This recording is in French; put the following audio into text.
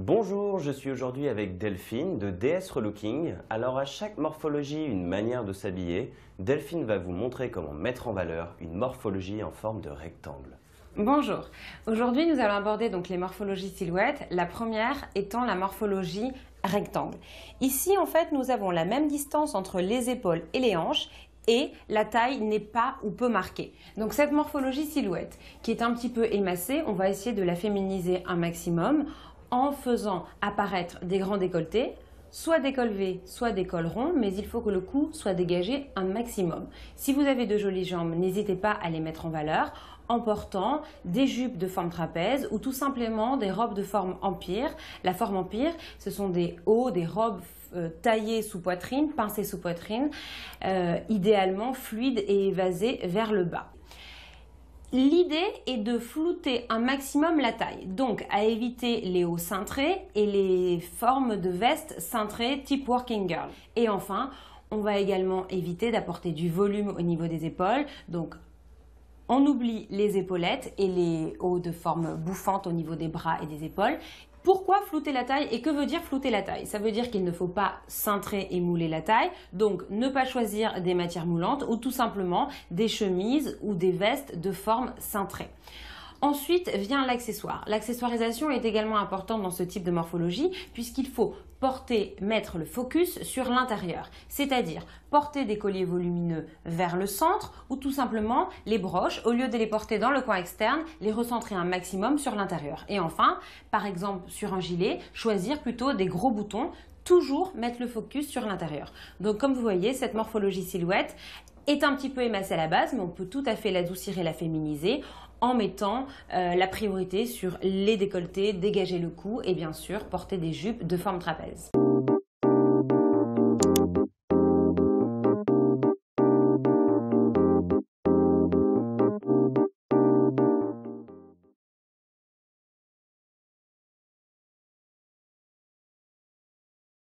Bonjour, je suis aujourd'hui avec Delphine de DS Relooking. Alors à chaque morphologie, une manière de s'habiller, Delphine va vous montrer comment mettre en valeur une morphologie en forme de rectangle. Bonjour, aujourd'hui nous allons aborder donc les morphologies silhouettes, la première étant la morphologie rectangle. Ici en fait nous avons la même distance entre les épaules et les hanches et la taille n'est pas ou peu marquée. Donc cette morphologie silhouette qui est un petit peu émacée, on va essayer de la féminiser un maximum en faisant apparaître des grands décolletés, soit des cols V, soit des cols ronds, mais il faut que le cou soit dégagé un maximum. Si vous avez de jolies jambes, n'hésitez pas à les mettre en valeur en portant des jupes de forme trapèze ou tout simplement des robes de forme empire. La forme empire, ce sont des hauts, des robes taillées sous poitrine, pincées sous poitrine, idéalement fluides et évasées vers le bas. L'idée est de flouter un maximum la taille, donc à éviter les hauts cintrés et les formes de vestes cintrées type working girl. Et enfin, on va également éviter d'apporter du volume au niveau des épaules, donc on oublie les épaulettes et les hauts de forme bouffante au niveau des bras et des épaules. Pourquoi flouter la taille et que veut dire flouter la taille? Ça veut dire qu'il ne faut pas cintrer et mouler la taille, donc ne pas choisir des matières moulantes ou tout simplement des chemises ou des vestes de forme cintrée. Ensuite vient l'accessoire. L'accessoirisation est également importante dans ce type de morphologie puisqu'il faut mettre le focus sur l'intérieur, c'est-à-dire porter des colliers volumineux vers le centre ou tout simplement les broches, au lieu de les porter dans le coin externe, les recentrer un maximum sur l'intérieur. Et enfin, par exemple sur un gilet, choisir plutôt des gros boutons, toujours mettre le focus sur l'intérieur. Donc comme vous voyez, cette morphologie silhouette est un petit peu émacée à la base, mais on peut tout à fait l'adoucir et la féminiser en mettant la priorité sur les décolletés, dégager le cou et bien sûr porter des jupes de forme trapèze.